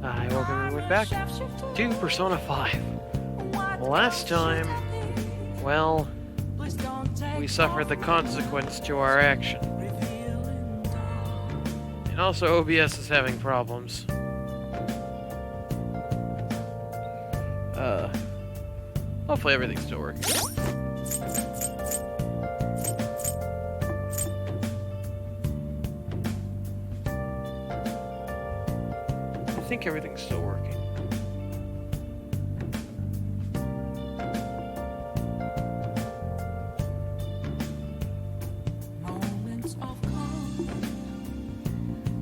Hi, welcome everyone back to Persona 5. Last time, well, we suffered the consequence to our action. And also, OBS is having problems. Hopefully everything's still working. I think everything's still working. Moments of calm,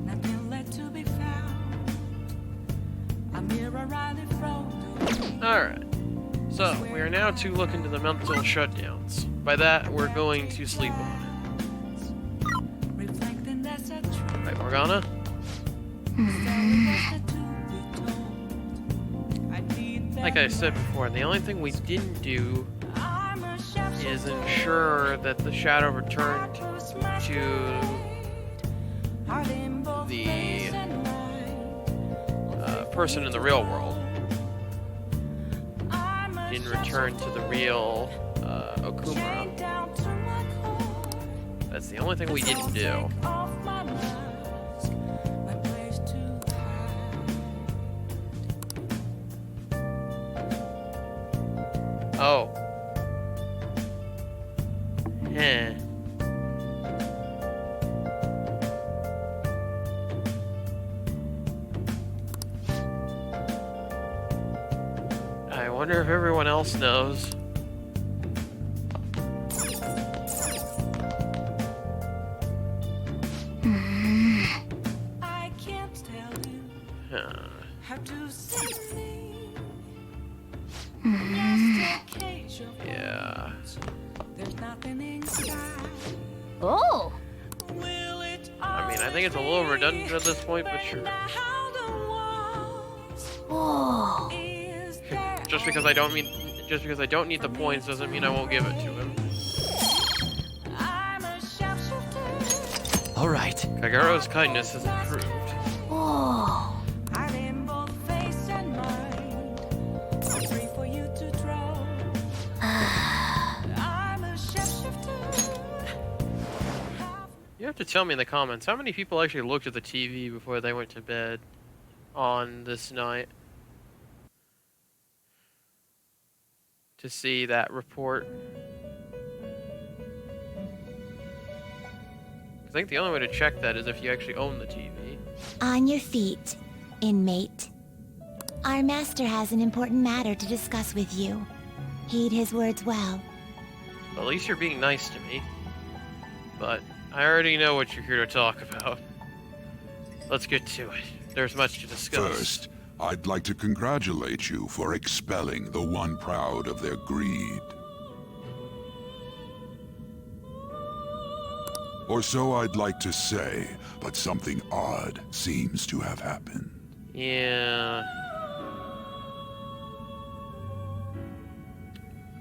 nothing left to be found. A mirror rightly thrown. Alright. So, we are now to look into the mental shutdowns. By that, we're going to sleep on Reflecting that's a truth. it. Right, Morgana? Like I said before, the only thing we didn't do is ensure that the shadow returned to the person in the real world. Didn't return to the real Okumura. That's the only thing we didn't do. Oh. Heh. I wonder if everyone else knows. I can't tell you how to say. Yeah. There's nothing inside. Oh! Will it I mean, I think it's a little redundant at this point, but sure. Oh! Just because I don't need the points doesn't mean I won't give it to him. All right. Kagero's kindness has improved. Oh! You have to tell me in the comments, how many people actually looked at the TV before they went to bed on this night to see that report? I think the only way to check that is if you actually own the TV. On your feet, inmate. Our master has an important matter to discuss with you. Heed his words well. At least you're being nice to me. But I already know what you're here to talk about. Let's get to it. There's much to discuss. First, I'd like to congratulate you for expelling the one proud of their greed. Or so I'd like to say, but something odd seems to have happened. Yeah.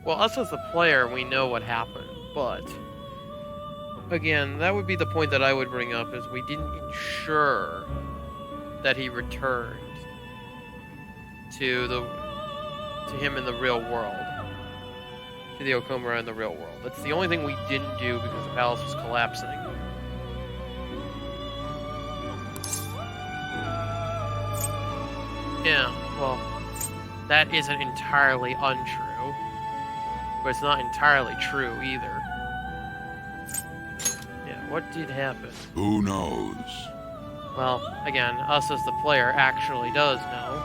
Well, us as the player, we know what happened, but again, that would be the point that I would bring up, is we didn't ensure that he returned to him in the real world. To the Okumura in the real world. That's the only thing we didn't do because the palace was collapsing. Yeah, well, that isn't entirely untrue, but it's not entirely true either. Yeah, what did happen? Who knows? Well, again, us as the player actually does know.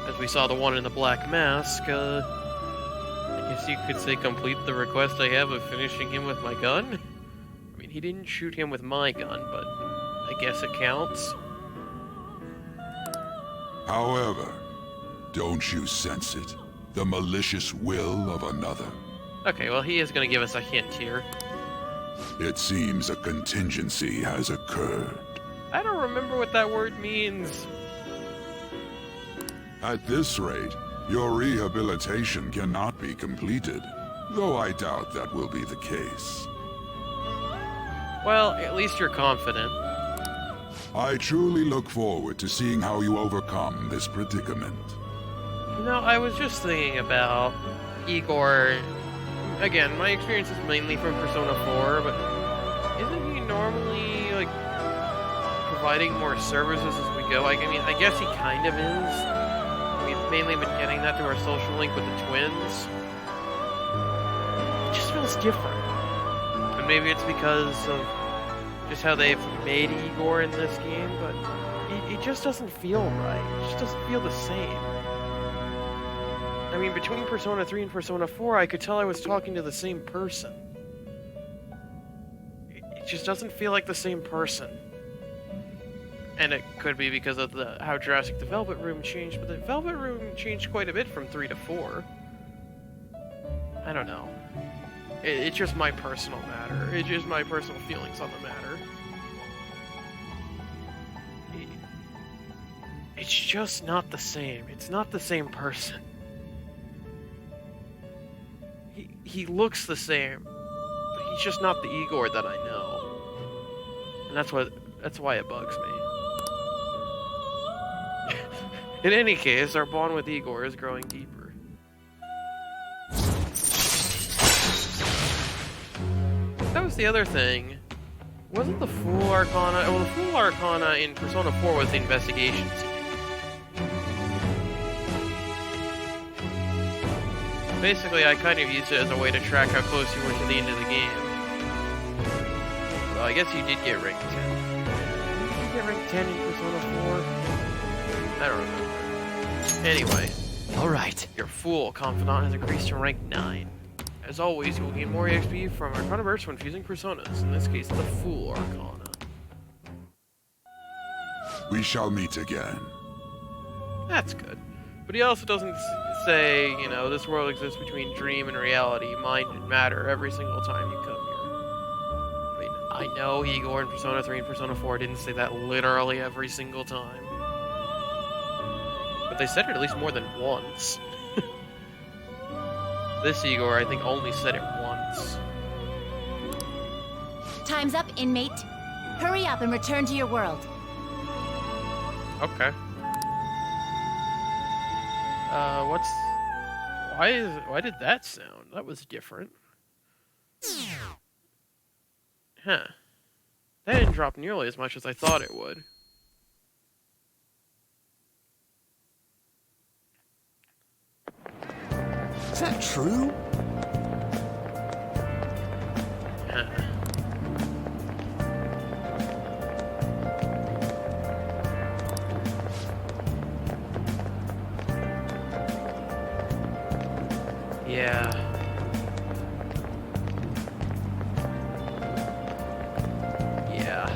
As we saw the one in the black mask, I guess you could say complete the request I have of finishing him with my gun? I mean, he didn't shoot him with my gun, but I guess it counts. However, don't you sense it? The malicious will of another? Okay, well, he is going to give us a hint here. It seems a contingency has occurred. I don't remember what that word means. At this rate, your rehabilitation cannot be completed, though I doubt that will be the case. Well, at least you're confident. I truly look forward to seeing how you overcome this predicament. You know, I was just thinking about Igor. Again, my experience is mainly from Persona 4, but isn't he normally, like, providing more services as we go? Like, I mean, I guess he kind of is. We've mainly been getting that through our social link with the twins. It just feels different. And maybe it's because of just how they've made Igor in this game, but it just doesn't feel right. It just doesn't feel the same. I mean, between Persona 3 and Persona 4, I could tell I was talking to the same person. It just doesn't feel like the same person. And it could be because of how drastic the Velvet Room changed, but the Velvet Room changed quite a bit from 3 to 4. I don't know. It's just my personal matter. It's just my personal feelings on the matter. It's just not the same. It's not the same person. He looks the same, but he's just not the Igor that I know. And that's why it bugs me. In any case, our bond with Igor is growing deeper. That was the other thing. Wasn't the Fool Arcana... Well, the Fool Arcana in Persona 4 was the investigation team. Basically, I kind of used it as a way to track how close you were to the end of the game. Well, I guess you did get rank 10. Did you get rank 10 in Persona 4? I don't remember. Anyway. Alright. Your Fool Confidant has increased to rank 9. As always, you will gain more XP from Arcana Burst when fusing personas, in this case, the Fool Arcana. We shall meet again. That's good. But he also doesn't say, you know, this world exists between dream and reality, mind and matter, every single time you come here. I mean, I know Igor in Persona 3 and Persona 4 didn't say that literally every single time. But they said it at least more than once. This Igor, I think, only said it once. Time's up, inmate. Hurry up and return to your world. Okay. Why did that sound? That was different. Huh. That didn't drop nearly as much as I thought it would. Is that true? Huh. Yeah. Yeah.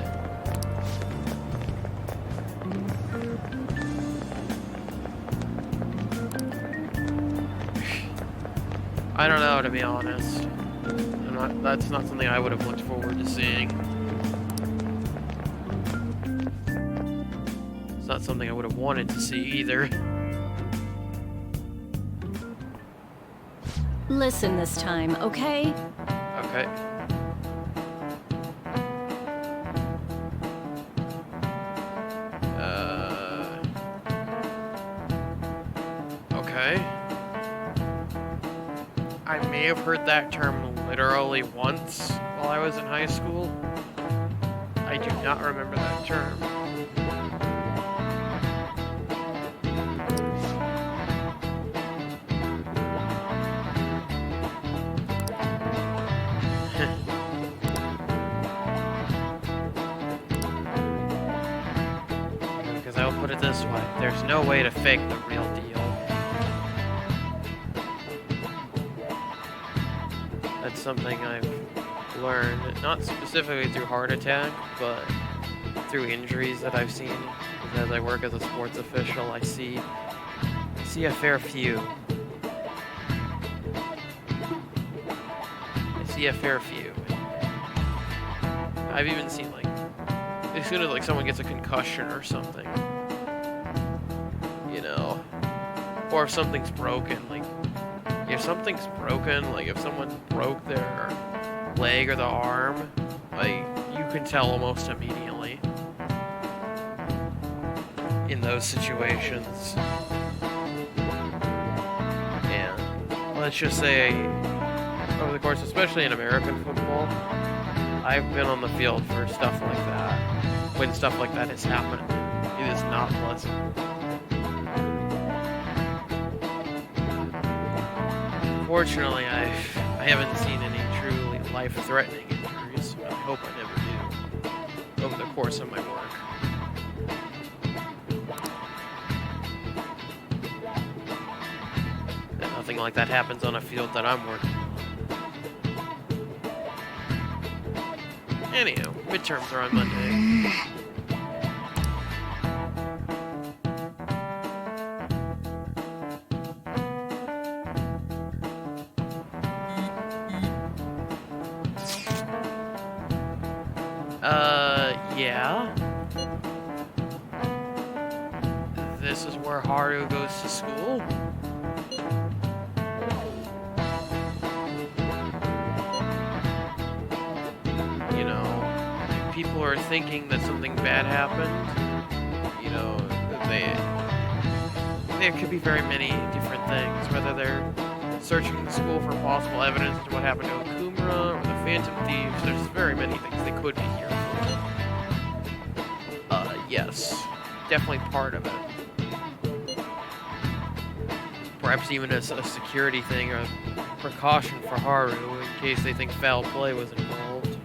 I don't know, to be honest. That's not something I would have looked forward to seeing. It's not something I would have wanted to see either. Listen this time, okay? Okay. Okay. I may have heard that term literally once while I was in high school. I do not remember that term. Because I'll put it this way, there's no way to fake the real deal. That's something I've learned, not specifically through heart attack, but through injuries that I've seen. Because I work as a sports official, I see a fair few. I've even seen, like, as soon as, like, someone gets a concussion or something, you know, or if something's broken, like, if something's broken, like, if someone broke their leg or the arm, like, you can tell almost immediately. in those situations. And let's just say, over the course, especially in American football, I've been on the field for stuff like that. When stuff like that has happened, it is not pleasant. Fortunately, I haven't seen any truly life-threatening injuries, but I hope I never do over the course of my work. And nothing like that happens on a field that I'm working on. Anyhow, midterms are on Monday. Yeah. This is where Haru goes to school. You know, if people are thinking that something bad happened, you know, there could be very many different things, whether they're searching the school for possible evidence to what happened to Okumura or the Phantom Thieves. There's very many things they could be here for. Yes, definitely part of it. Perhaps even as a security thing or a precaution for Haru in case they think foul play was involved.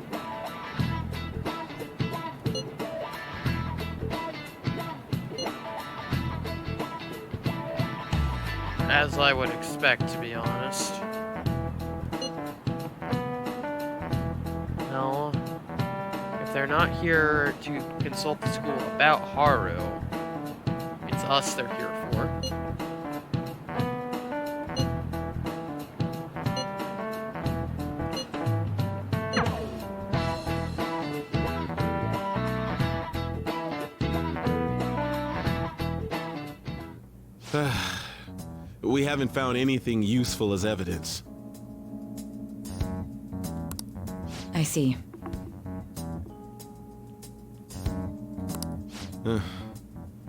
As I would expect, to be honest. No. If they're not here to consult the school about Haru, it's us they're here for. We haven't found anything useful as evidence. I see.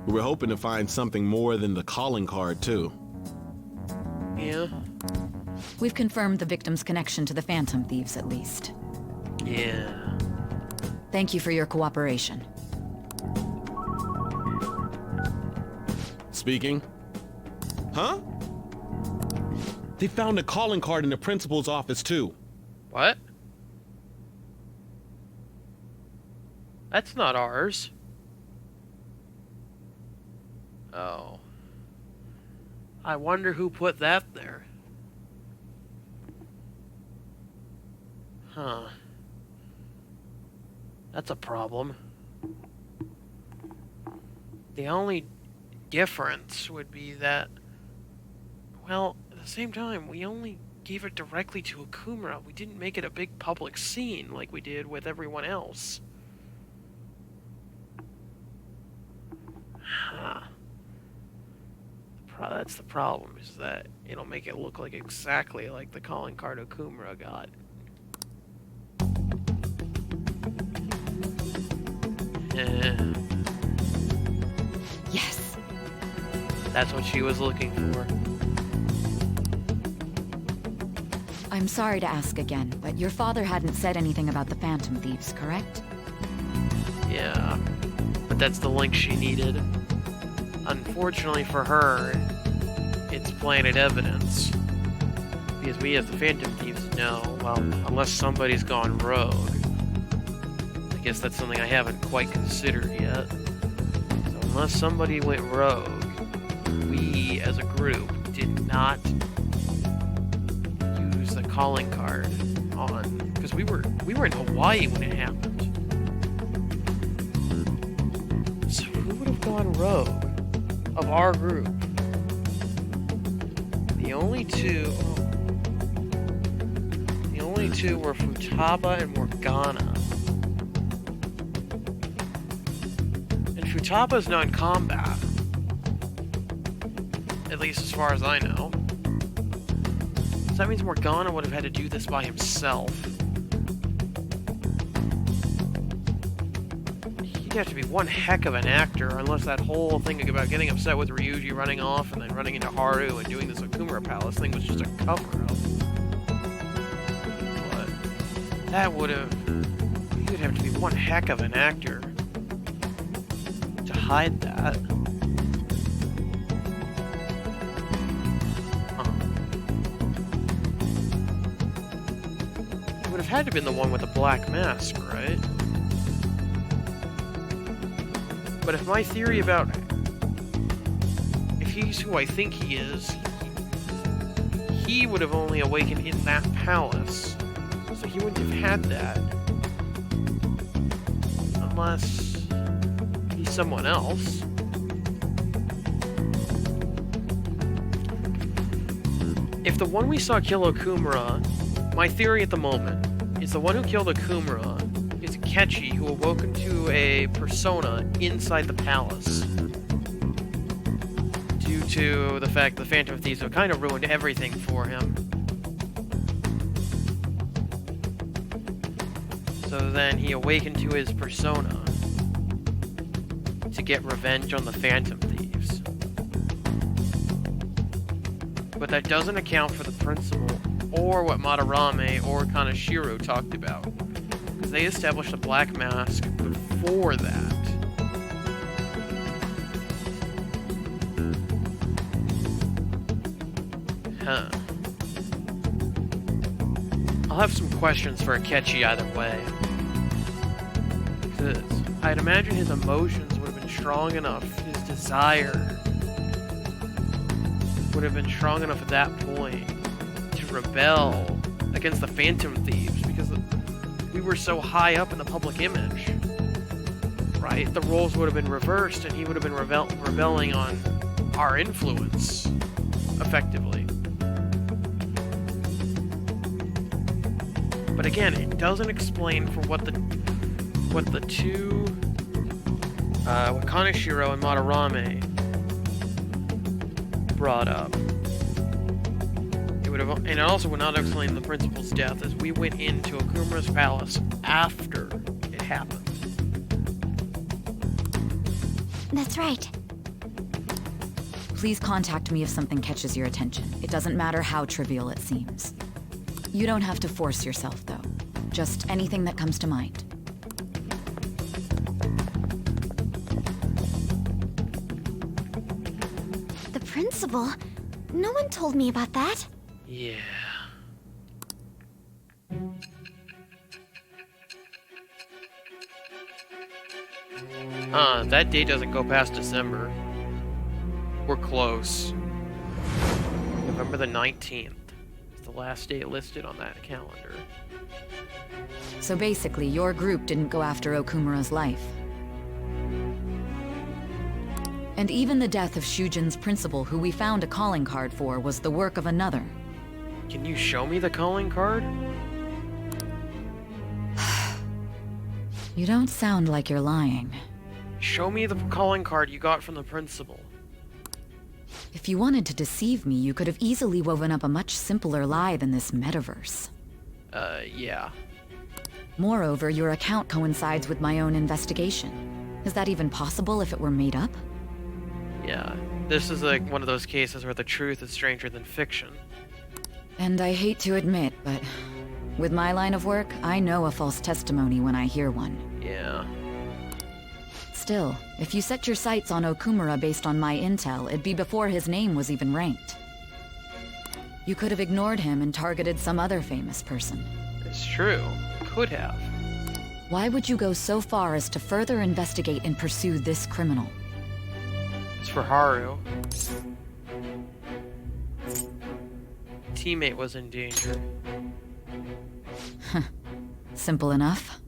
We're hoping to find something more than the calling card, too. Yeah? We've confirmed the victim's connection to the Phantom Thieves, at least. Yeah. Thank you for your cooperation. Speaking? Huh? They found a calling card in the principal's office, too. What? That's not ours. Oh. I wonder who put that there. Huh. That's a problem. The only difference would be that, well, at the same time, we only gave it directly to Okumura. We didn't make it a big public scene like we did with everyone else. Huh. That's the problem, is that it'll make it look like exactly like the calling card Okumura got. Yes. That's what she was looking for. I'm sorry to ask again, but your father hadn't said anything about the Phantom Thieves, correct? Yeah, but that's the link she needed. Unfortunately for her, it's planted evidence. Because we as the Phantom Thieves know, well, unless somebody's gone rogue. I guess that's something I haven't quite considered yet. So unless somebody went rogue, we as a group did not use the calling card on, because we were in Hawaii when it happened. So who would have gone rogue of our group? The only two were Futaba and Morgana. And Futaba's non-combat. At least as far as I know. So that means Morgana would have had to do this by himself. He you have to be one heck of an actor, unless that whole thing about getting upset with Ryuji running off and then running into Haru and doing this Okumura Palace thing was just a cover-up. But that would have... You'd have to be one heck of an actor to hide that. It would have had to have been the one with the black mask, right? But if my theory about... If he's who I think he is, he would have only awakened in that palace. So he wouldn't have had that. Unless... he's someone else. If the one we saw kill Okumura... My theory at the moment is the one who killed Okumura is Akechi, who awoke into a persona inside the palace. Due to the fact the Phantom Thieves have kind of ruined everything for him. So then he awakened to his persona to get revenge on the Phantom Thieves. But that doesn't account for the principal, or what Madarame or Kaneshiro talked about. Because they established a black mask before that. Huh. I'll have some questions for Akechi either way. Because I'd imagine his emotions would have been strong enough, his desire would have been strong enough at that point to rebel against the Phantom Thieves, because we were so high up in the public image, right? The roles would have been reversed, and he would have been rebelling on our influence, effectively. But again, it doesn't explain for what the two, what Kaneshiro and Madarame brought up. And it also would not explain the principal's death, as we went into Okumura's palace after it happened. That's right. Please contact me if something catches your attention. It doesn't matter how trivial it seems. You don't have to force yourself, though. Just anything that comes to mind. The principal? No one told me about that. Yeah. That date doesn't go past December. We're close. November the 19th is the last date listed on that calendar. So basically, your group didn't go after Okumura's life. And even the death of Shujin's principal, who we found a calling card for, was the work of another. Can you show me the calling card? You don't sound like you're lying. Show me the calling card you got from the principal. If you wanted to deceive me, you could have easily woven up a much simpler lie than this metaverse. Yeah. Moreover, your account coincides with my own investigation. Is that even possible if it were made up? Yeah. This is like one of those cases where the truth is stranger than fiction. And I hate to admit, but with my line of work, I know a false testimony when I hear one. Yeah. Still, if you set your sights on Okumura based on my intel, it'd be before his name was even ranked. You could have ignored him and targeted some other famous person. It's true. Could have. Why would you go so far as to further investigate and pursue this criminal? It's for Haru. Teammate was in danger. Simple enough.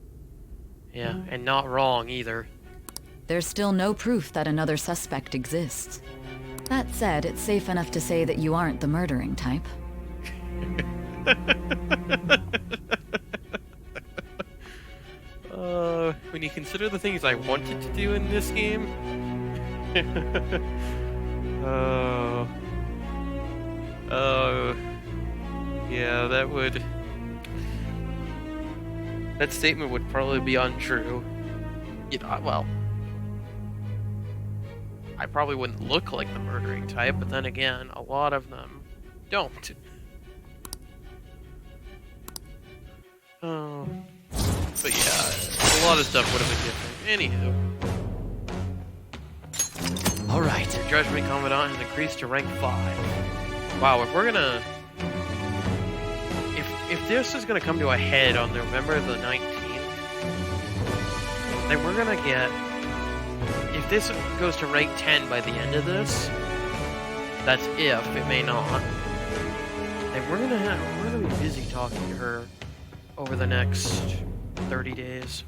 Yeah, and not wrong either. There's still no proof that another suspect exists. That said, it's safe enough to say that you aren't the murdering type. When you consider the things I wanted to do in this game... yeah, that would... That statement would probably be untrue. You know, well, I probably wouldn't look like the murdering type, but then again, a lot of them don't. Oh. But yeah, a lot of stuff would have been different. Anywho. All right. Your Judgment Commandant has increased to rank 5. Wow, if we're gonna... If this is gonna come to a head on November the 19th, then we're gonna get... If this goes to rank 10 by the end of this, that's if, it may not. And we're gonna be busy talking to her over the next 30 days.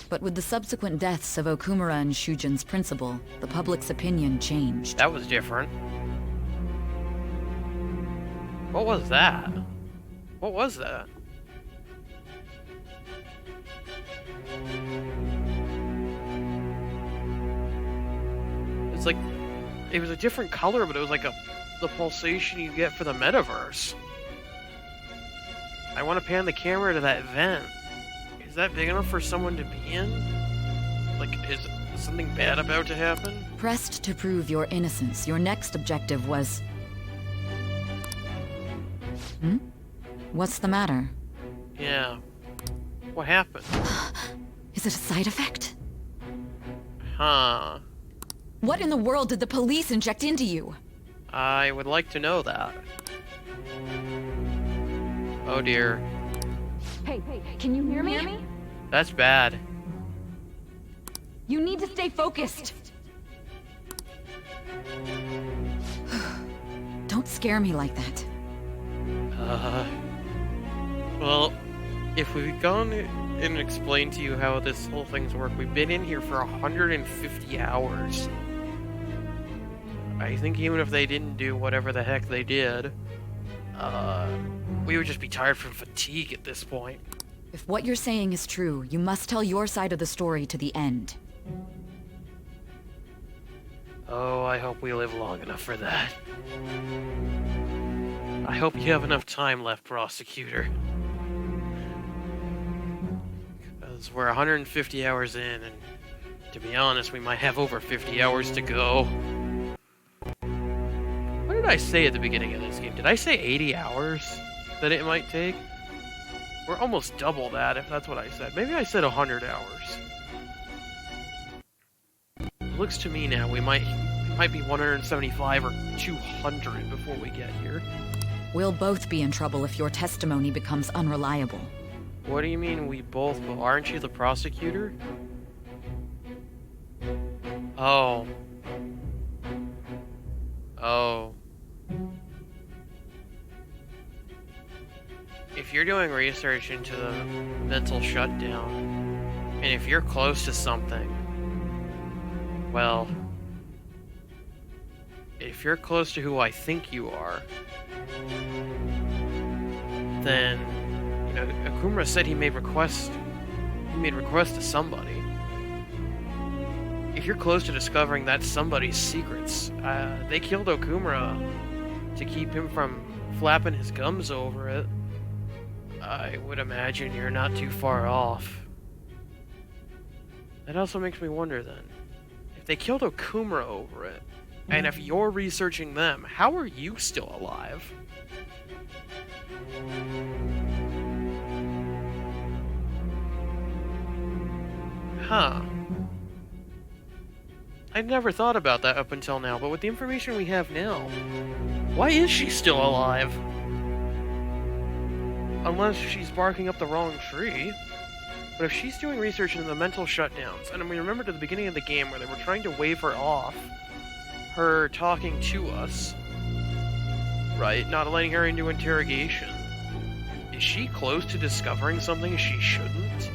But with the subsequent deaths of Okumura and Shujin's principal, the public's opinion changed. That was different. What was that? What was that? It's like, it was a different color, but it was like the pulsation you get for the metaverse. I want to pan the camera to that vent. Is that big enough for someone to be in? Like, is something bad about to happen? Pressed to prove your innocence, your next objective was... What's the matter? Yeah. What happened? Is it a side effect? Huh. What in the world did the police inject into you? I would like to know that. Oh dear. Hey, can you hear me? That's bad. You need to stay focused. Don't scare me like that. Well, if we've gone and explained to you how this whole thing's work, we've been in here for 150 hours. I think even if they didn't do whatever the heck they did, we would just be tired from fatigue at this point. If what you're saying is true, you must tell your side of the story to the end. Oh, I hope we live long enough for that. I hope you have enough time left, prosecutor. Because we're 150 hours in, and to be honest, we might have over 50 hours to go. What did I say at the beginning of this game? Did I say 80 hours that it might take? We're almost double that, if that's what I said. Maybe I said 100 hours. It looks to me now we might be 175 or 200 before we get here. We'll both be in trouble if your testimony becomes unreliable. What do you mean we both? Well, aren't you the prosecutor? Oh. Oh. If you're doing research into the mental shutdown, and if you're close to something, well, if you're close to who I think you are, then, you know, Okumura said he made requests to somebody. If you're close to discovering that somebody's secrets, they killed Okumura to keep him from flapping his gums over it. I would imagine you're not too far off. That also makes me wonder then, if they killed Okumura over it, and if you're researching them, how are you still alive? Huh. I'd never thought about that up until now, but with the information we have now, why is she still alive? Unless she's barking up the wrong tree. But if she's doing research into the mental shutdowns, and we remember at the beginning of the game where they were trying to wave her off, her talking to us, right? Not letting her into interrogation. Is she close to discovering something she shouldn't?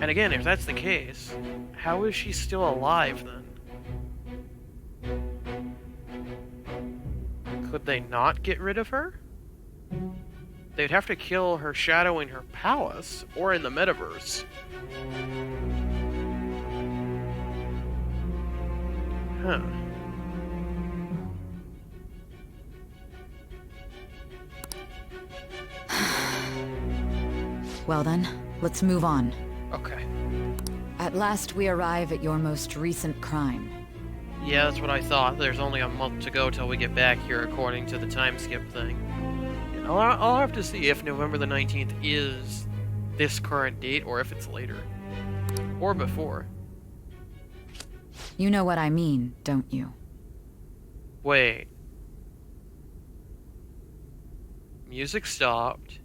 And again, if that's the case, how is she still alive then? Could they not get rid of her? They'd have to kill her shadow in her palace, or in the metaverse. Huh. Well then, let's move on. Okay. At last we arrive at your most recent crime. Yeah, that's what I thought. There's only a month to go till we get back here, according to the time skip thing. I'll have to see if November the 19th is this current date, or if it's later. Or before. You know what I mean, don't you? Wait. Music stopped.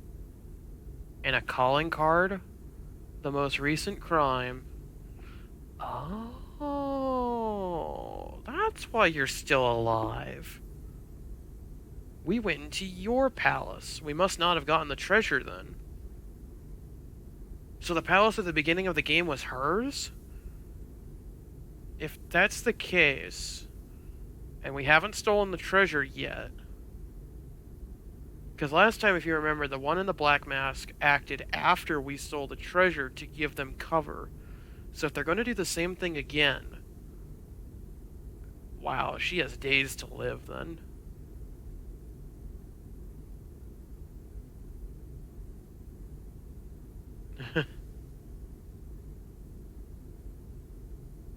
And a calling card? The most recent crime. Oh, that's why you're still alive. We went into your palace. We must not have gotten the treasure then. So the palace at the beginning of the game was hers? If that's the case, and we haven't stolen the treasure yet, because last time, if you remember, the one in the black mask acted after we stole the treasure to give them cover. So if they're going to do the same thing again, wow, she has days to live then.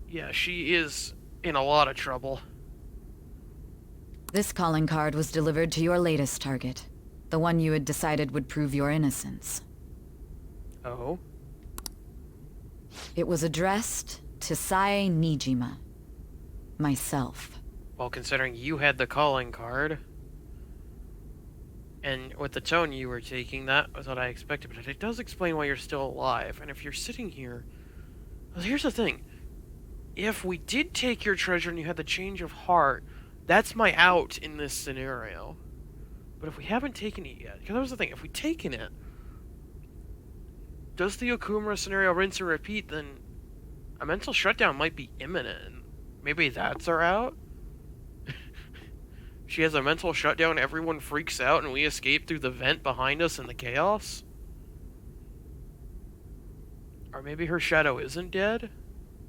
Yeah, she is in a lot of trouble. This calling card was delivered to your latest target. The one you had decided would prove your innocence. Oh? It was addressed to Sae Nijima. Myself. Well, considering you had the calling card, and with the tone you were taking, that was what I expected, but it does explain why you're still alive. And if you're sitting here... Well, here's the thing. If we did take your treasure and you had the change of heart, that's my out in this scenario. But if we haven't taken it yet, because that was the thing, if we'd taken it, does the Okumura scenario rinse and repeat, then a mental shutdown might be imminent. Maybe that's our out? She has a mental shutdown, everyone freaks out, and we escape through the vent behind us in the chaos? Or maybe her shadow isn't dead?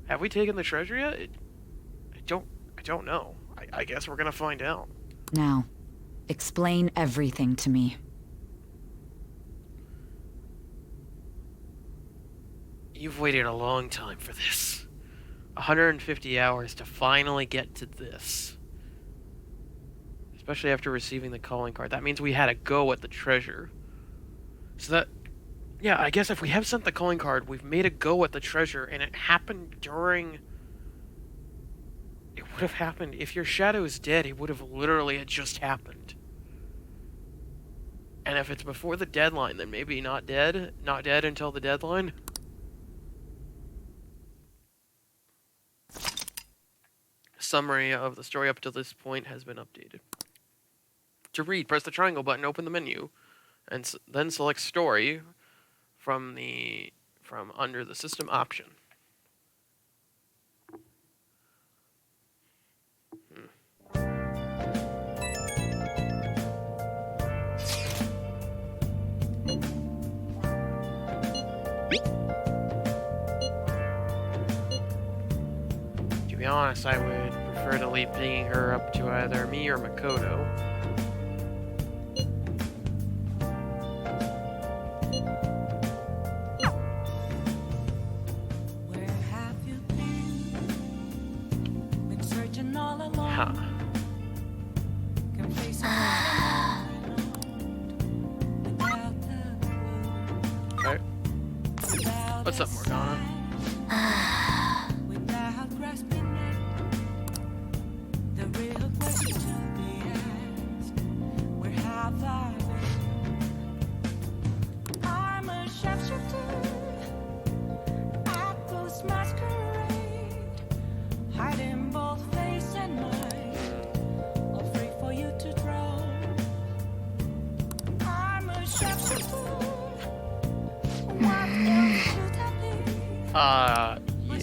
Have we taken the treasure yet? I don't know. I guess we're gonna find out. Now, explain everything to me. You've waited a long time for this. 150 hours to finally get to this. Especially after receiving the calling card. That means we had a go at the treasure. So that... Yeah, I guess if we have sent the calling card, we've made a go at the treasure, and it happened during... It would have happened... If your shadow is dead, it would have literally had just happened. And if it's before the deadline, then maybe not dead. Not dead until the deadline. Summary of the story up to this point has been updated. To read, press the triangle button, open the menu, and then select Story from under the System option. To be honest, I would prefer to leave pinging her up to either me or Makoto. Where have you been searching all along. Huh. Can face without the Okay. without What's up, Morgana? without grasping it. The real question to be asked, where have I been? I'm a sharpshooter at Ghost Masquerade, hiding both face and mind, all free for you to draw. I'm a sharpshooter. What else should I be?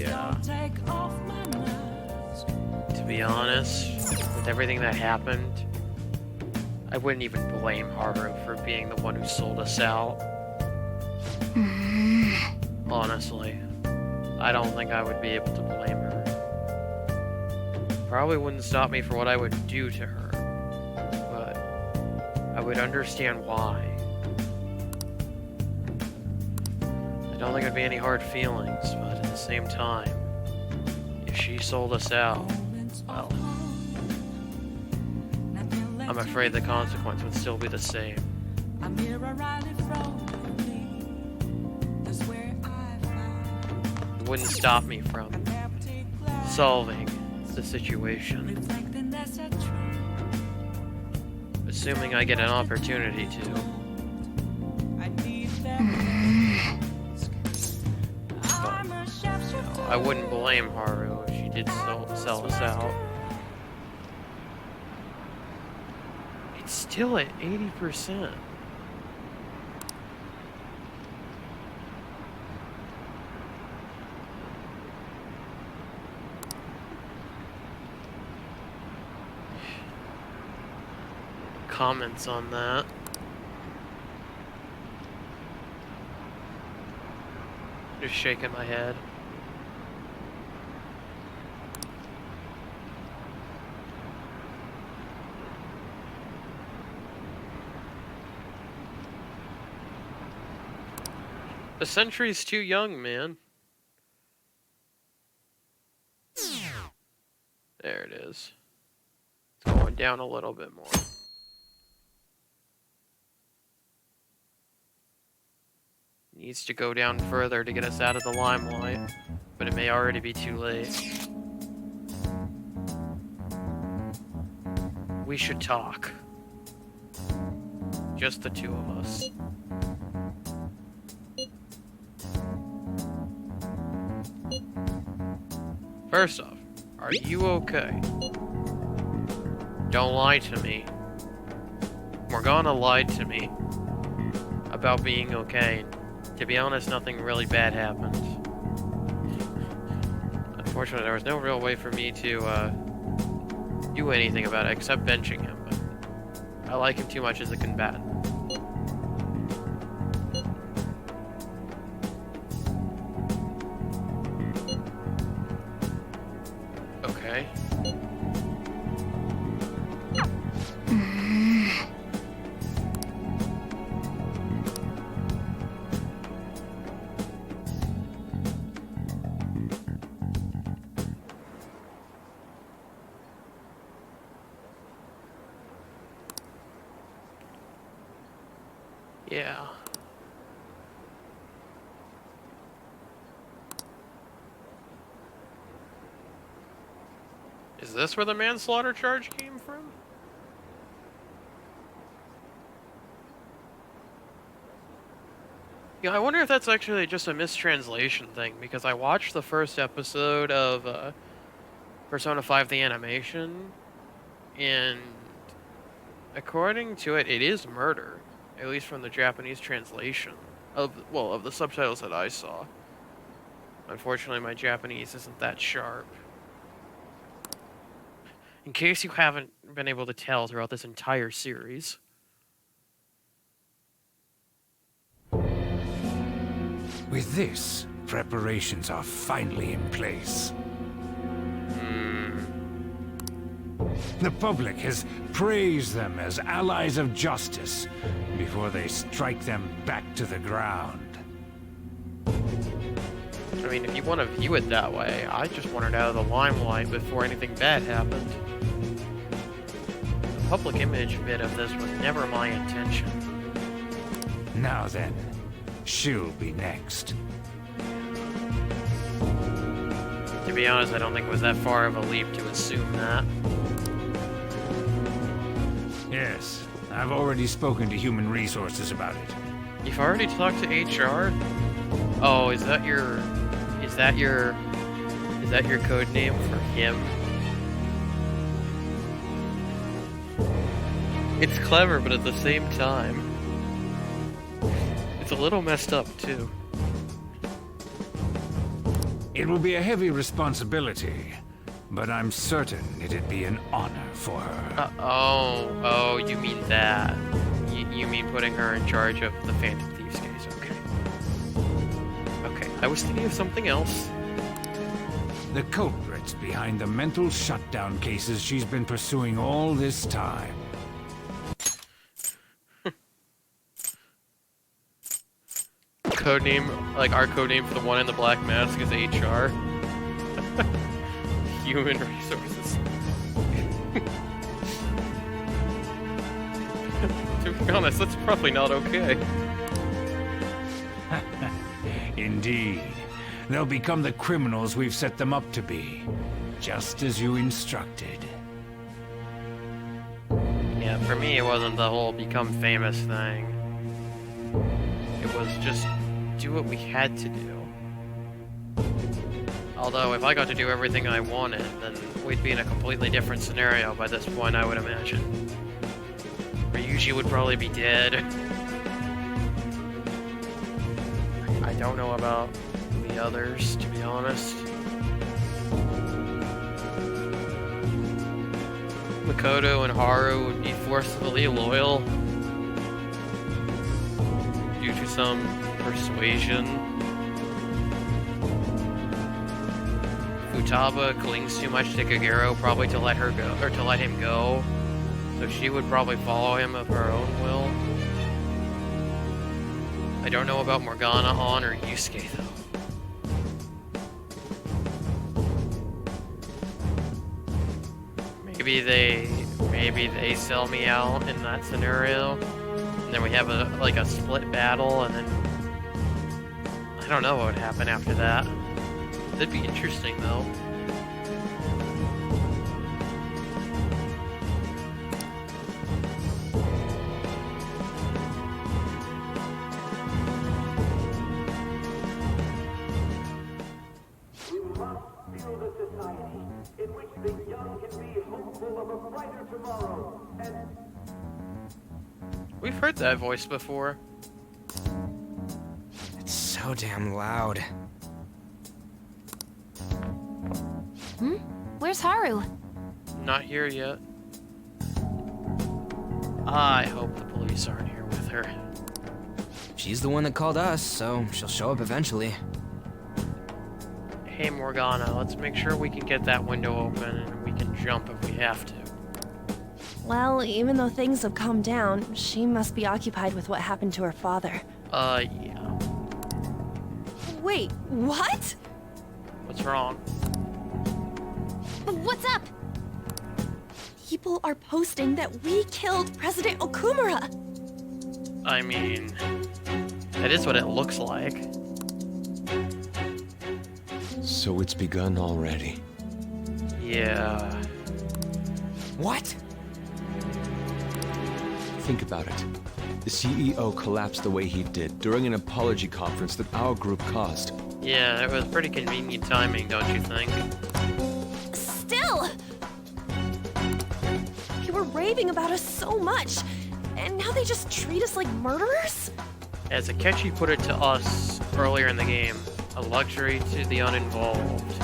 Yeah. Don't take off my mask. To be honest, with everything that happened, I wouldn't even blame Haru for being the one who sold us out. Honestly, I don't think I would be able to blame her. Probably wouldn't stop me for what I would do to her, but I would understand why. I don't think it'd be any hard feelings, but the same time, if she sold us out, well, I'm afraid the consequence would still be the same. It wouldn't stop me from solving the situation. Assuming I get an opportunity to. But, no, I wouldn't blame Haru if she did sell us out. It's still at 80%. Comments on that. Just shaking my head. The century's too young, man. There it is. It's going down a little bit more. Needs to go down further to get us out of the limelight, but it may already be too late. We should talk. Just the two of us. First off, are you okay? Don't lie to me. Morgana lied to me about being okay. To be honest, nothing really bad happened. Unfortunately, there was no real way for me to do anything about it except benching him, but I like him too much as a combatant. Okay. Yeah. Is this where the manslaughter charge came from? Yeah, I wonder if that's actually just a mistranslation thing, because I watched the first episode of Persona 5 the animation, and according to it, it is murder. At least from the Japanese translation of the subtitles that I saw. Unfortunately, my Japanese isn't that sharp. In case you haven't been able to tell throughout this entire series. With this, preparations are finally in place. The public has praised them as allies of justice before they strike them back to the ground. I mean, if you want to view it that way, I just wanted out of the limelight before anything bad happened. The public image bit of this was never my intention. Now then, she'll be next. To be honest, I don't think it was that far of a leap to assume that. Yes, I've already spoken to Human Resources about it. You've already talked to HR? Oh, is that your code name for him? It's clever, but at the same time, it's a little messed up too. It will be a heavy responsibility, but I'm certain it'd be an honor for her. Oh, you mean that. You mean putting her in charge of the Phantom Thieves case, okay. Okay, I was thinking of something else. The culprits behind the mental shutdown cases she's been pursuing all this time. code name, like our code name for the one in the black mask is HR. Human resources. To be honest, that's probably not okay. Indeed. They'll become the criminals we've set them up to be. Just as you instructed. Yeah, for me it wasn't the whole become famous thing. It was just do what we had to do. Although, if I got to do everything I wanted, then we'd be in a completely different scenario by this point, I would imagine. Ryuji would probably be dead. I don't know about the others, to be honest. Makoto and Haru would be forcibly loyal due to some persuasion. Futaba clings too much to Kagero, probably to let her go, or to let him go. So she would probably follow him of her own will. I don't know about Morgana, On, or Yusuke though. Maybe they sell me out in that scenario, and then we have a split battle, and then I don't know what would happen after that. That'd be interesting though. We've heard that voice before. It's so damn loud. Where's Haru? Not here yet. I hope the police aren't here with her. She's the one that called us, so she'll show up eventually. Hey Morgana, let's make sure we can get that window open and we can jump if we have to. Well, even though things have calmed down, she must be occupied with what happened to her father. Yeah. Wait, what? What's wrong? What's up? People are posting that we killed President Okumura. I mean, that is what it looks like. So it's begun already. Yeah. What? Think about it. The CEO collapsed the way he did during an apology conference that our group caused. Yeah, it was pretty convenient timing, don't you think? Still! You were raving about us so much, and now they just treat us like murderers? As Akechi put it to us earlier in the game, a luxury to the uninvolved.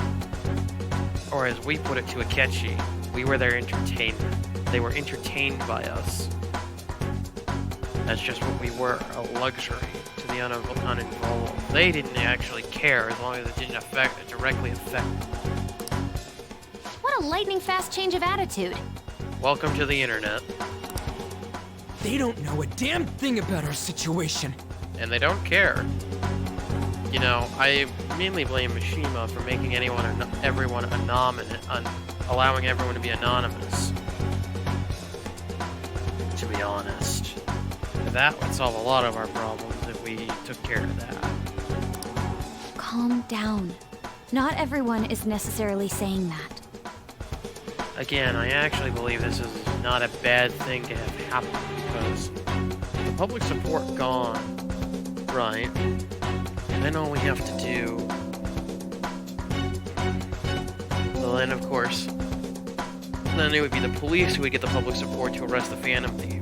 Or as we put it to Akechi, we were their entertainment. They were entertained by us. That's just what we were, a luxury to the uninvolved. They didn't actually care as long as it didn't directly affect them. What a lightning-fast change of attitude. Welcome to the internet. They don't know a damn thing about our situation. And they don't care. You know, I mainly blame Mishima for making everyone anonymous, allowing everyone to be anonymous. To be honest. That would solve a lot of our problems if we took care of that. Calm down. Not everyone is necessarily saying that. Again, I actually believe this is not a bad thing to have happen because the public support gone, right? Then all we have to do... Well, then of course, then it would be the police who would get the public support to arrest the Phantom Thieves.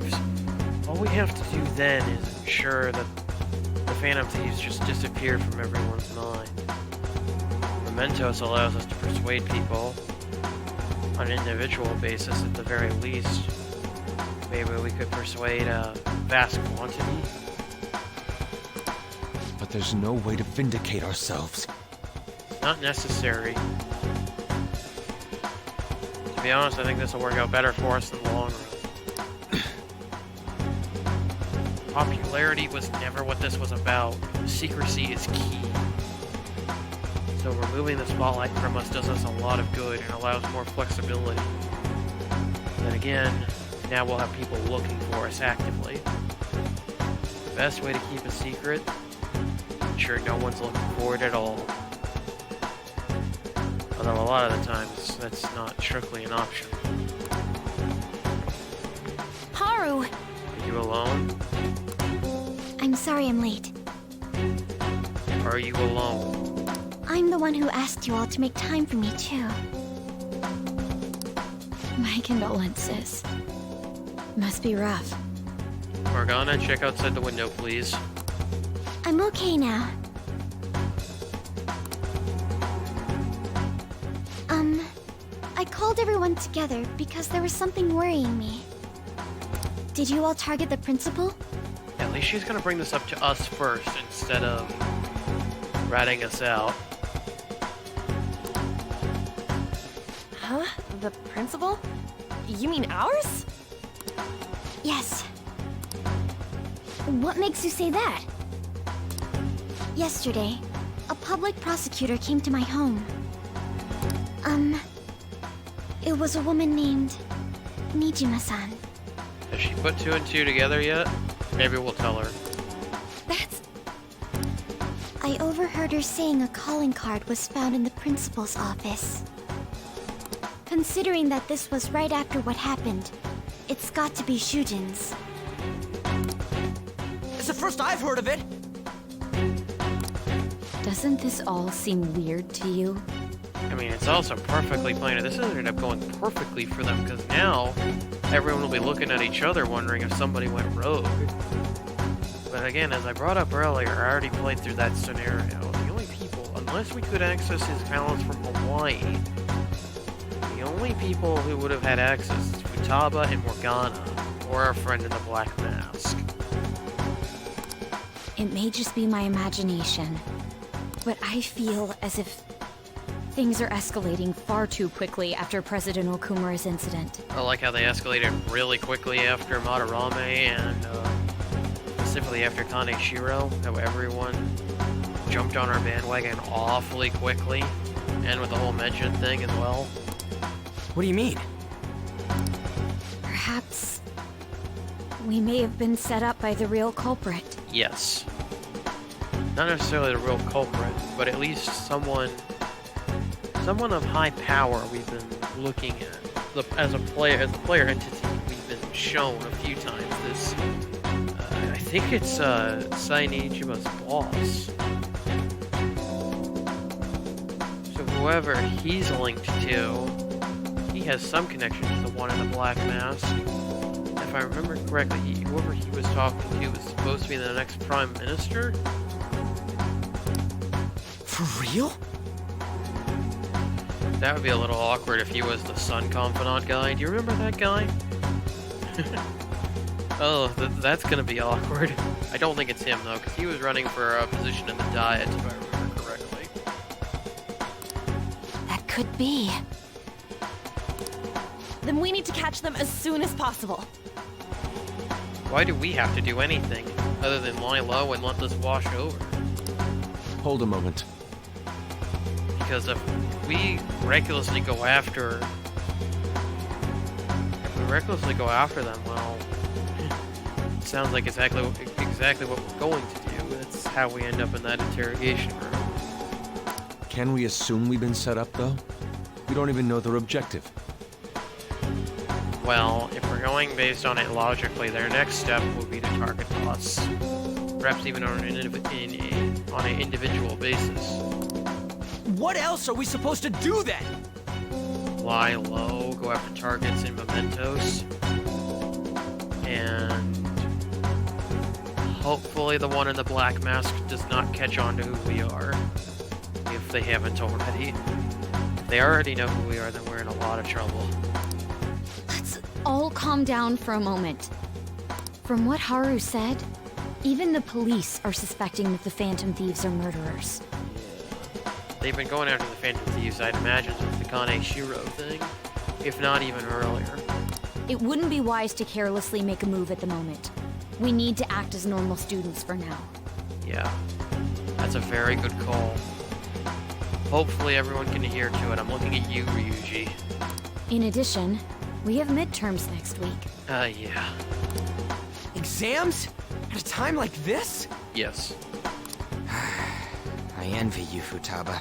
All we have to do then is ensure that the Phantom Thieves just disappear from everyone's mind. Mementos allows us to persuade people on an individual basis at the very least. Maybe we could persuade a vast quantity. But there's no way to vindicate ourselves. Not necessary. To be honest, I think this will work out better for us in the long run. Popularity was never what this was about. secrecy is key. So removing the spotlight from us does us a lot of good and allows more flexibility. Then again, now we'll have people looking for us actively. The best way to keep a secret, ensure no one's looking for it at all. Although a lot of the times, that's not strictly an option. Haru! Are you alone? I'm sorry I'm late. Are you alone? I'm the one who asked you all to make time for me, too. My condolences. Must be rough. Morgana, check outside the window, please. I'm okay now. I called everyone together because there was something worrying me. Did you all target the principal? At least she's gonna bring this up to us first instead of ratting us out. Huh? The principal? You mean ours? Yes. What makes you say that? Yesterday, a public prosecutor came to my home. It was a woman named Nijima-san. Has she put 2 and 2 together yet? Maybe we'll tell her. That's... I overheard her saying a calling card was found in the principal's office. Considering that this was right after what happened, it's got to be Shujin's. It's the first I've heard of it. Doesn't this all seem weird to you? I mean, it's also perfectly planned. This ended up going perfectly for them because now everyone will be looking at each other wondering if somebody went rogue. But again, as I brought up earlier, I already played through that scenario. The only people, unless we could access his talents from Hawaii, the only people who would have had access is Futaba and Morgana, or our friend in the black mask. It may just be my imagination, but I feel as if things are escalating far too quickly after President Okumura's incident. I like how they escalated really quickly after Madarame and specifically after Kaneshiro, how everyone jumped on our bandwagon awfully quickly, and with the whole Medjin thing as well. What do you mean? Perhaps we may have been set up by the real culprit. Yes. Not necessarily the real culprit, but at least someone of high power we've been looking at. As a player entity, we've been shown a few times this. I think it's Sainichima's boss. So whoever he's linked to, he has some connection to the one in the black mask. If I remember correctly, whoever he was talking to was supposed to be the next prime minister. For real? That would be a little awkward if he was the Sun Confidant guy. Do you remember that guy? Oh, that's gonna be awkward. I don't think it's him, though, because he was running for a position in the Diet, if I remember correctly. That could be. Then we need to catch them as soon as possible. Why do we have to do anything, other than lie low and let this wash over? Hold a moment. Because if we recklessly go after them, well, it sounds like exactly what we're going to do. That's how we end up in that interrogation room. Can we assume we've been set up, though? We don't even know their objective. Well, if we're going based on it logically, their next step would be to target us. Perhaps even on an individual basis. What else are we supposed to do then? Lie low, go after targets and mementos. And hopefully the one in the black mask does not catch on to who we are. If they haven't already. If they already know who we are, then we're in a lot of trouble. Let's all calm down for a moment. From what Haru said, even the police are suspecting that the Phantom Thieves are murderers. They've been going after the Phantom Thieves, I'd imagine, since the Kaneshiro thing, if not even earlier. It wouldn't be wise to carelessly make a move at the moment. We need to act as normal students for now. Yeah. That's a very good call. Hopefully everyone can adhere to it. I'm looking at you, Ryuji. In addition, we have midterms next week. Yeah. Exams? At a time like this? Yes. I envy you, Futaba.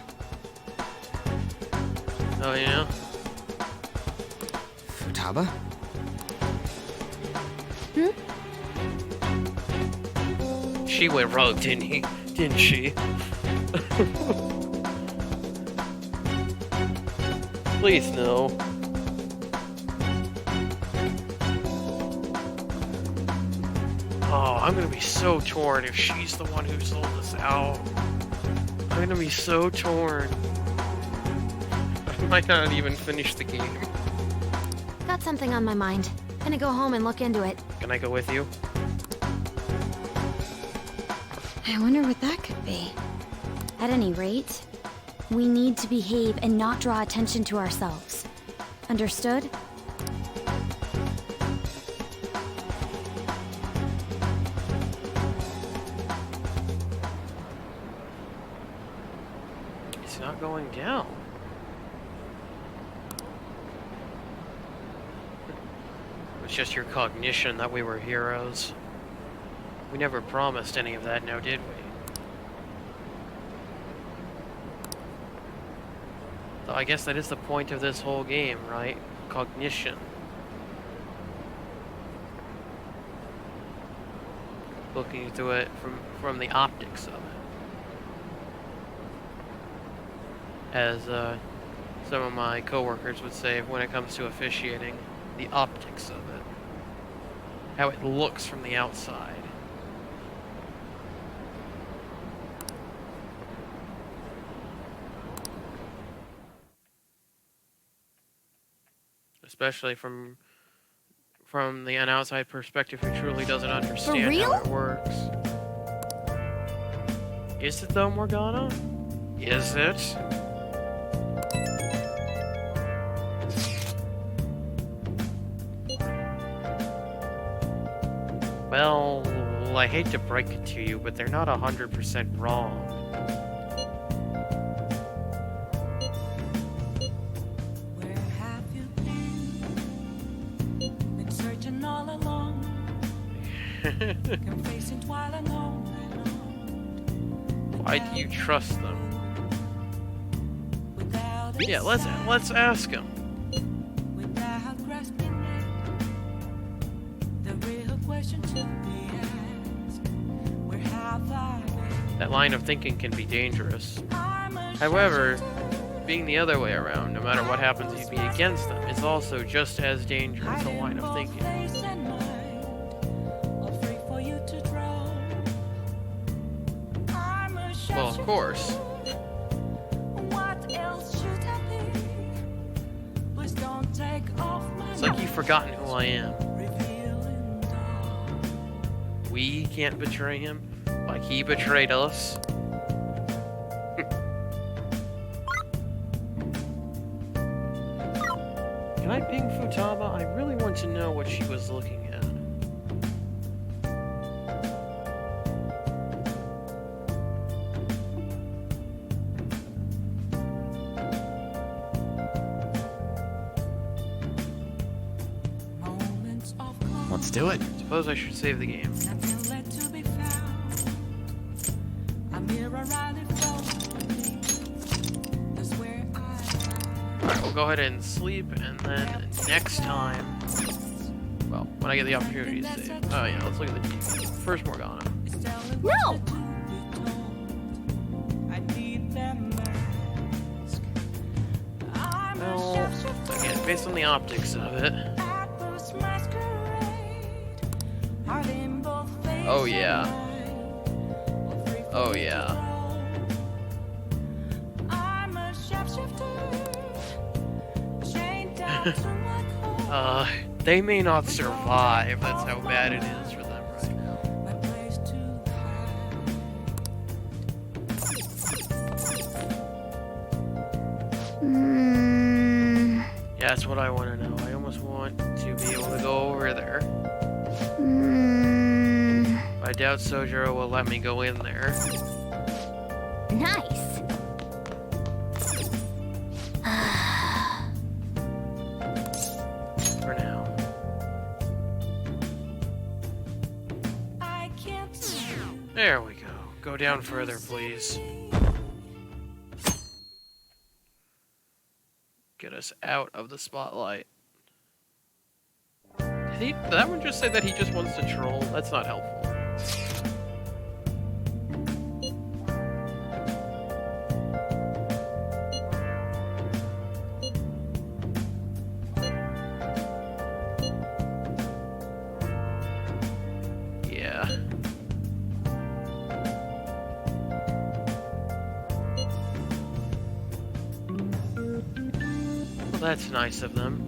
Oh, yeah? Futaba? She went rogue, didn't she? Please, no. Oh, I'm gonna be so torn if she's the one who sold us out. I'm gonna be so torn. I might not even finish the game. Got something on my mind. Gonna go home and look into it. Can I go with you? I wonder what that could be. At any rate, we need to behave and not draw attention to ourselves. Understood? It's not going down. It's just your cognition that we were heroes. We never promised any of that, now did we? So I guess that is the point of this whole game, right? Cognition. Looking through it from the optics of it. As some of my coworkers would say when it comes to officiating, the optics of it. How it looks from the outside. Especially from an outside perspective who truly doesn't understand how it works. Is it though, Morgana? Is it? Well, I hate to break it to you, but they're not 100% wrong. Where have you been? Been searching all along. Confessing while alone. Why do you trust them? Without a Yeah, let's ask him. without grasping it. The real question to be asked. Where have I been? That line of thinking can be dangerous. I'm a However, being the other way around, no matter what happens, you'd be against them, is also just as dangerous a line of thinking. face and mind, all free for you to draw. I'm a Well, of course. What else should I be? Please don't take off my It's like you've forgotten who I am. revealing dawn. We can't betray him, like he betrayed us. Can I ping Futaba? I really want to know what she was looking at. Moments of calm, Let's do it. Suppose I should save the game. nothing left to be found. A mirror rally from me. That's where I Alright, we'll go ahead and sleep, and then next time... Well, when I get the opportunity to save. Oh yeah, let's look at the TV. First Morgana. No! I need them mask. I'm Well, a chef again, based on the optics of it. at this masquerade. Heart in both face Oh, and yeah. mind. All free for Oh you to yeah. roam. I'm a shapeshifter, chained down to my core. They may not survive, that's how bad it is for them right now. My place to hide. Yeah, that's what I want to know. I almost want to be able to go over there. I doubt Sojiro will let me go in there. Nice. For now. I can't see you. There we go. Go down further, please. Get us out of the spotlight. Did that one just say that he just wants to troll? That's not helpful. Yeah. Well, that's nice of them.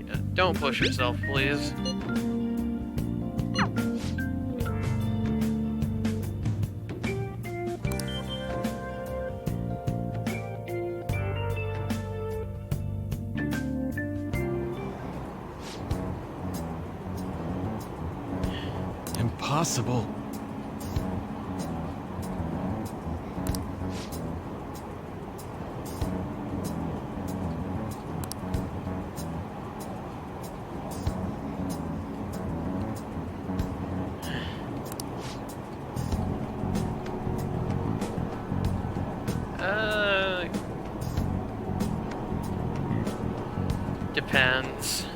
Yeah, don't push yourself, please. Impossible. Depends.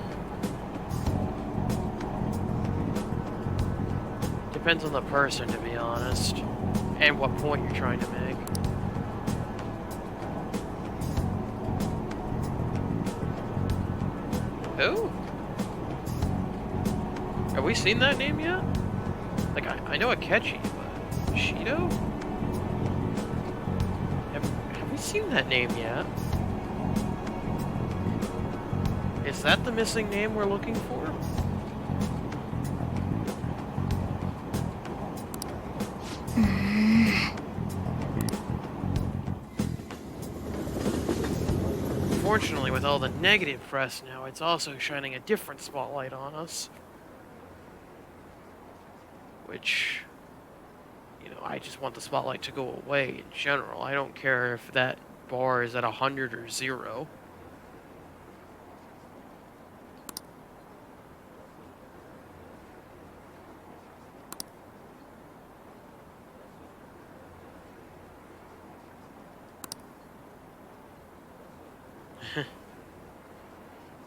Depends on the person, to be honest, and what point you're trying to make. Who? Have we seen that name yet? Like, I know Akechi, but Shido? Have we seen that name yet? Is that the missing name we're looking for? Unfortunately, with all the negative press now, it's also shining a different spotlight on us. Which, you know, I just want the spotlight to go away in general. I don't care if that bar is at 100 or 0.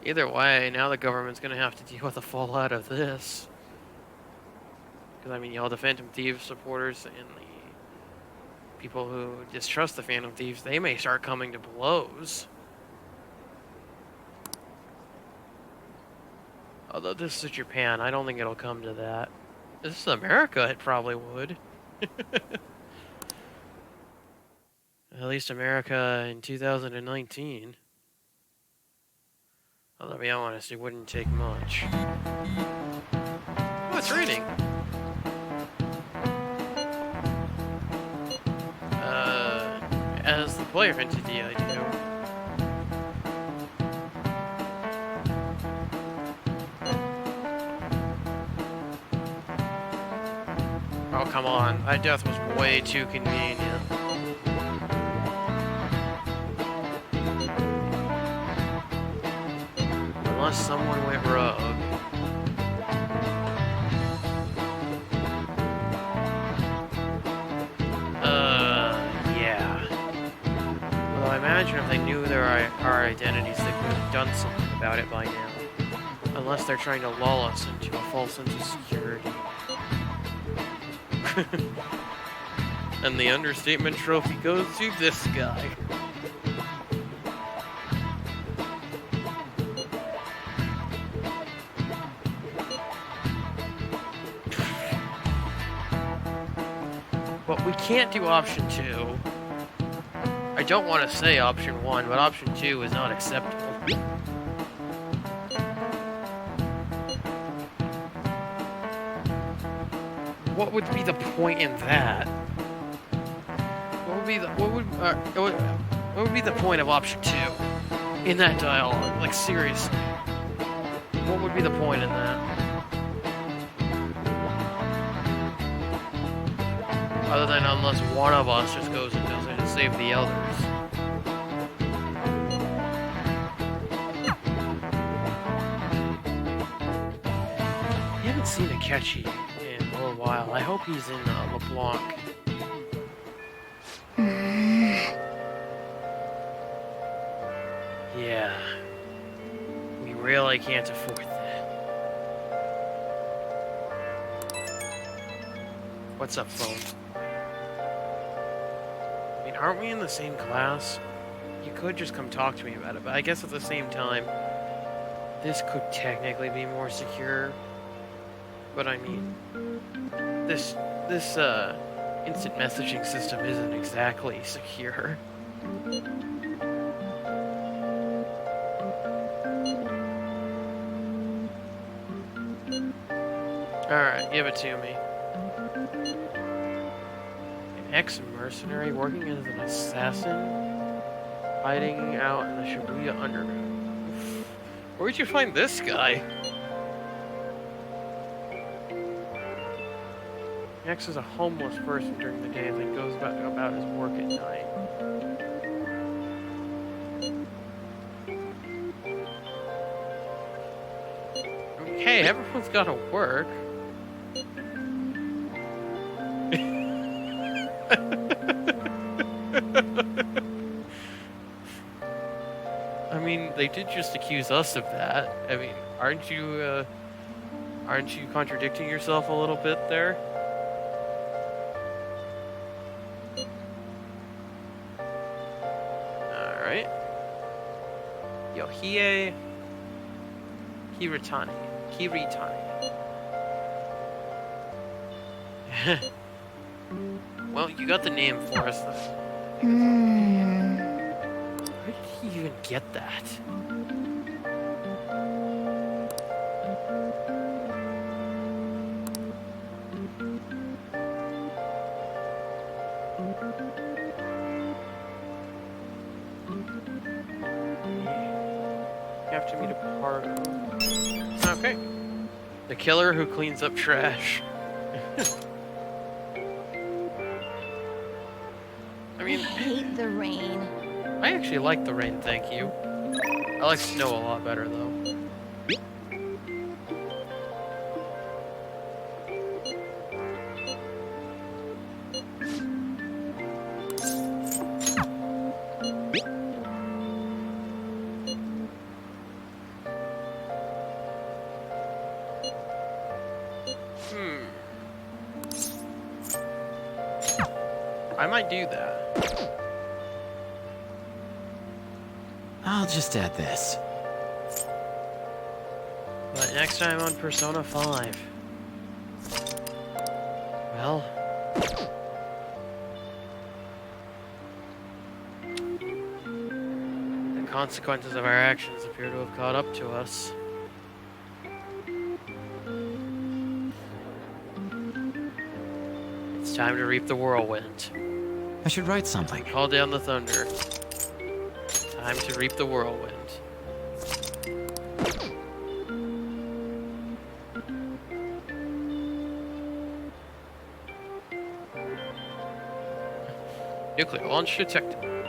Either way, now the government's going to have to deal with the fallout of this. Because, I mean, all the Phantom Thieves supporters and the people who distrust the Phantom Thieves, they may start coming to blows. Although this is Japan, I don't think it'll come to that. This is America, it probably would. At least America in 2019. Although, to be honest, it wouldn't take much. Oh, it's raining! As the player entity, I do. Oh, come on. That death was way too convenient. Unless someone went rogue. Yeah. Although I imagine if they knew there are our identities, they could have done something about it by now. Unless they're trying to lull us into a false sense of security. And the understatement trophy goes to this guy. But we can't do option 2. I don't want to say option 1, but option 2 is not acceptable. What would be the point in that? what would be the point of option 2 in that dialogue? Like, seriously, what would be the point in that? Other than unless one of us just goes and does it to save the others. I haven't seen Akechi in a little while. I hope he's in LeBlanc. Yeah. We really can't afford that. What's up, phone? I mean, aren't we in the same class? You could just come talk to me about it, but I guess at the same time, this could technically be more secure. But I mean, this instant messaging system isn't exactly secure. Alright, give it to me. An ex-mercenary working as an assassin, hiding out in the Shibuya underground. Where'd you find this guy? X is a homeless person during the day and then goes about his work at night. Okay, everyone's gotta work. I mean, they did just accuse us of that. I mean, aren't you contradicting yourself a little bit there? Alright. Yohie Kiritani. Well, you got the name for us, though. Where did he even get that? You have to meet a part. Okay. The killer who cleans up trash. I mean, I hate the rain. I actually like the rain, thank you. I like snow a lot better, though. I might do that. I'll just add this. But next time on Persona 5. Well... the consequences of our actions appear to have caught up to us. It's time to reap the whirlwind. I should write something. Call down the thunder. Time to reap the whirlwind. Nuclear launch detected.